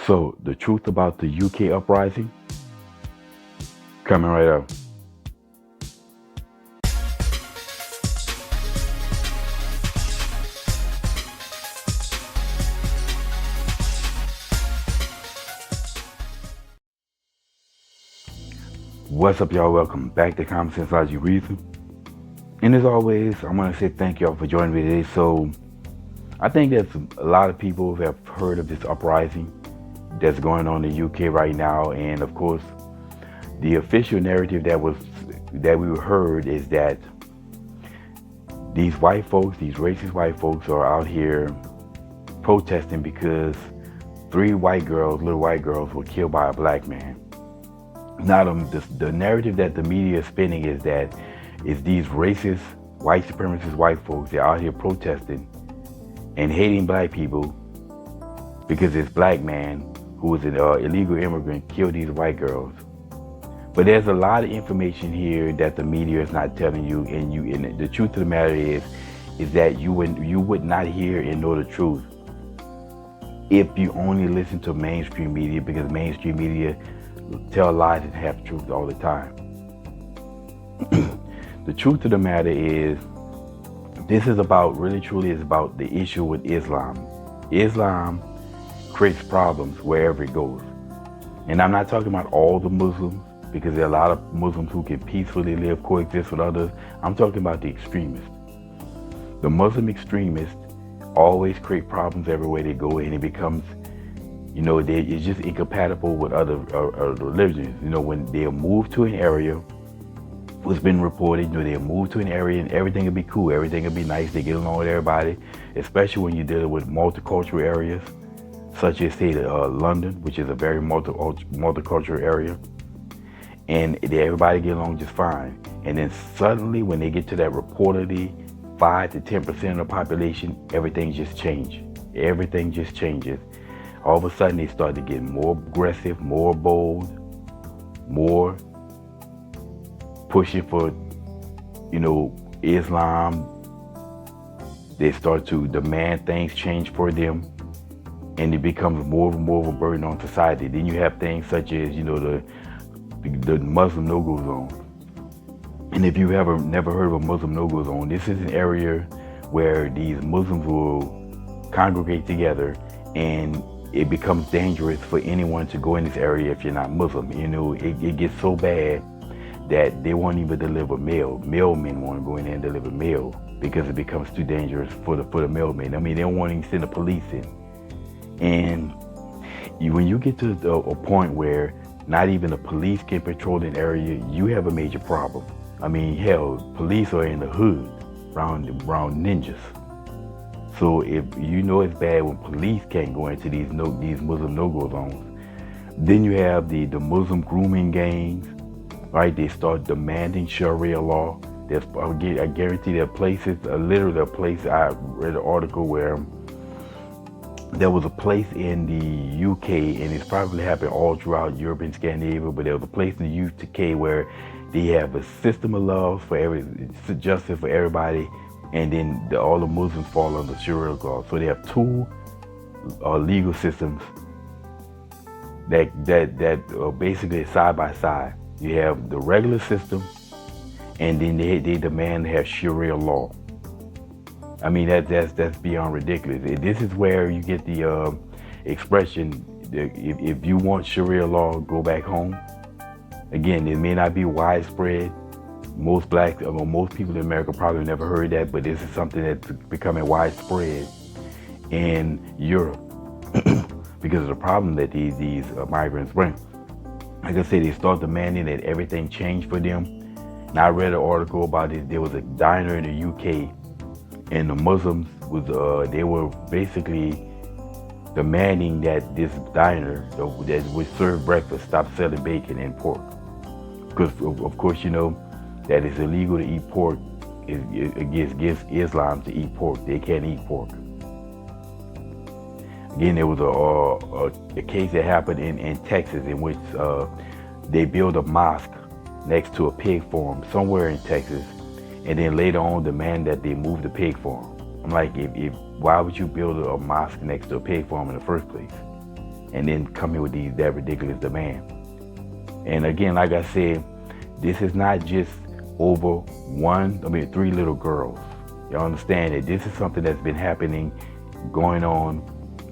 So, the truth about the UK uprising coming right up. What's up, y'all? Welcome back to Common Sense Logic Reason. And as always, I want to say thank y'all for joining me today. So, I think that a lot of people have heard of this uprising that's going on in the UK right now, and of course, the official narrative that we heard is that these white folks, these racist white folks, are out here protesting because little white girls, were killed by a black man. Now, the narrative that the media is spinning is that it's these racist, white supremacist white folks that are out here protesting and hating black people because this black man who was an illegal immigrant killed these white girls. But there's a lot of information here that the media is not telling you, and the truth of the matter is that you would not hear and know the truth if you only listen to mainstream media, because mainstream media tell lies and have truth all the time. The truth of the matter is, this is about, really truly is about the issue with Islam. Islam creates problems wherever it goes. And I'm not talking about all the Muslims, because there are a lot of Muslims who can peacefully live, coexist with others. I'm talking about the extremists. The Muslim extremists always create problems everywhere they go, and it becomes, it's just incompatible with other religions. When they move to an area, what's been reported, they move to an area and everything will be cool, everything will be nice, they get along with everybody, especially when you're dealing with multicultural areas, such as, say, London, which is a very multicultural area, and everybody get along just fine. And then suddenly, when they get to that reportedly 5 to 10% of the population, everything just changes. Everything just changes. All of a sudden, they start to get more aggressive, more bold, more pushing for, Islam. They start to demand things change for them, and it becomes more and more of a burden on society. Then you have things such as, the Muslim no-go zone. And if you ever never heard of a Muslim no-go zone, this is an area where these Muslims will congregate together, and it becomes dangerous for anyone to go in this area if you're not Muslim. It gets so bad that they won't even deliver mail. Mailmen won't go in there and deliver mail because it becomes too dangerous for the mailmen. I mean, they don't want to even send the police in. And when you get to a point where not even the police can patrol an area, you have a major problem. I mean, hell, police are in the hood around ninjas. So if it's bad when police can't go into these Muslim no-go zones. Then you have the Muslim grooming gangs, right? They start demanding Sharia law. I guarantee there are places, literally a place, I read an article where there was a place in the UK, and it's probably happened all throughout Europe and Scandinavia, but there was a place in the UK where they have a system of laws for justice for everybody, and then all the Muslims fall under Sharia law. So they have two legal systems that are basically side by side. You have the regular system, and then they demand to have Sharia law. I mean, that's beyond ridiculous. This is where you get the expression, if you want Sharia law, go back home. Again, it may not be widespread. Most people in America probably never heard that, but this is something that's becoming widespread in Europe because of the problem that these migrants bring. Like I said, they start demanding that everything change for them. And I read an article about it. There was a diner in the UK, and the Muslims they were basically demanding that this diner that would serve breakfast stop selling bacon and pork, because of course that it's illegal to eat pork. It against Islam to eat pork. They can't eat pork. Again, there was a case that happened in Texas in which they built a mosque next to a pig farm somewhere in Texas, and then later on demand that they move the pig farm. I'm like, why would you build a mosque next to a pig farm in the first place? and then come in with that ridiculous demand. And again, like I said, this is not just over 3 little girls. You understand that this is something that's been happening, going on,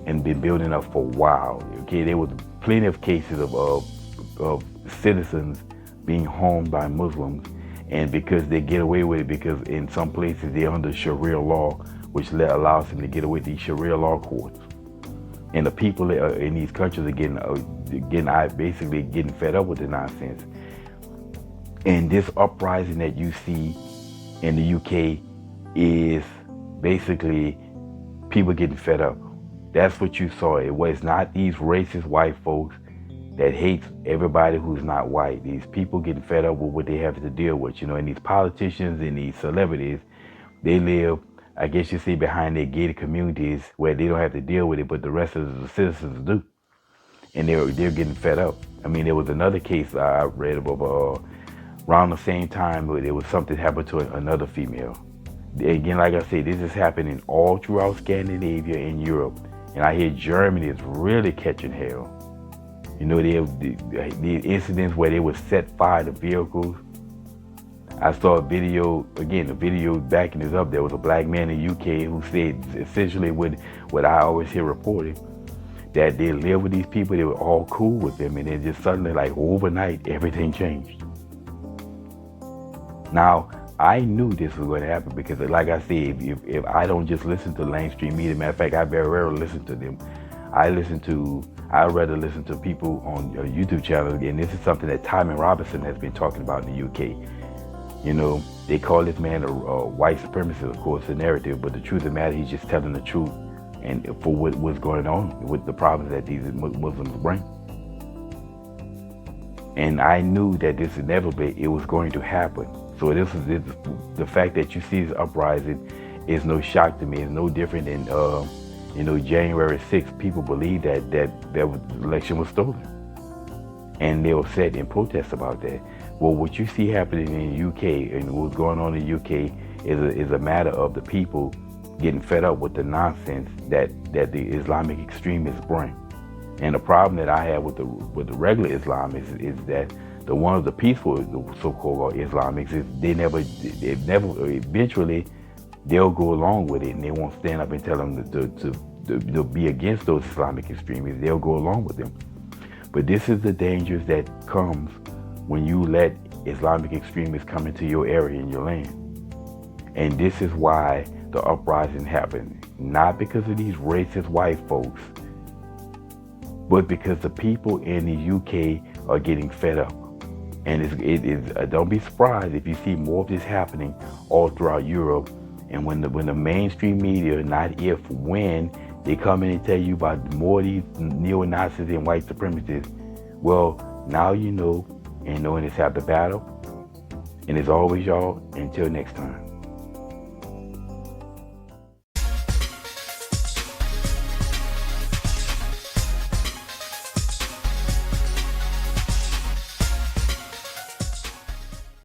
and been building up for a while. Okay, there was plenty of cases of citizens being harmed by Muslims, and because they get away with it, because in some places they're under Sharia law, which allows them to get away with these Sharia law courts. And the people in these countries are basically getting fed up with the nonsense. And this uprising that you see in the UK is basically people getting fed up. That's what you saw. It was not these racist white folks that hate everybody who's not white. These people getting fed up with what they have to deal with. And these politicians and these celebrities, they live, I guess you see, behind their gated communities where they don't have to deal with it, but the rest of the citizens do. And they're getting fed up. I mean, there was another case I read about around the same time where there was something happened to another female. Again, like I said, this is happening all throughout Scandinavia and Europe. And I hear Germany is really catching hell. They have the incidents where they would set fire to vehicles. I saw a video backing this up. There was a black man in the UK who said essentially what I always hear reported, that they live with these people, they were all cool with them, and then just suddenly, like overnight, everything changed. Now, I knew this was going to happen because, like I said, if I don't just listen to mainstream media, matter of fact, I very rarely listen to them. I'd rather listen to people on YouTube channels, and this is something that Tommy Robinson has been talking about in the UK. They call this man a white supremacist, of course, the narrative, but the truth of the matter, he's just telling the truth and for what's going on with the problems that these Muslims bring. And I knew that this inevitably, it was going to happen. So the fact that you see this uprising is no shock to me. It's no different than, January 6th, people believed that election was stolen. And they were set in protest about that. Well, what you see happening in the UK and what's going on in the UK is a matter of the people getting fed up with the nonsense that the Islamic extremists bring. And the problem that I have with the regular Islamists is that the one of the peaceful, the so-called Islamics, is they never eventually they'll go along with it, and they won't stand up and tell them to be against those Islamic extremists. They'll go along with them. But this is the dangers that comes when you let Islamic extremists come into your area and your land. And this is why the uprising happened, not because of these racist white folks, but because the people in the UK are getting fed up. And don't be surprised if you see more of this happening all throughout Europe. And when the mainstream media, not if, when they come in and tell you about more of these neo-Nazis and white supremacists, well, now you know, and knowing it's half the battle. And as always, y'all, until next time.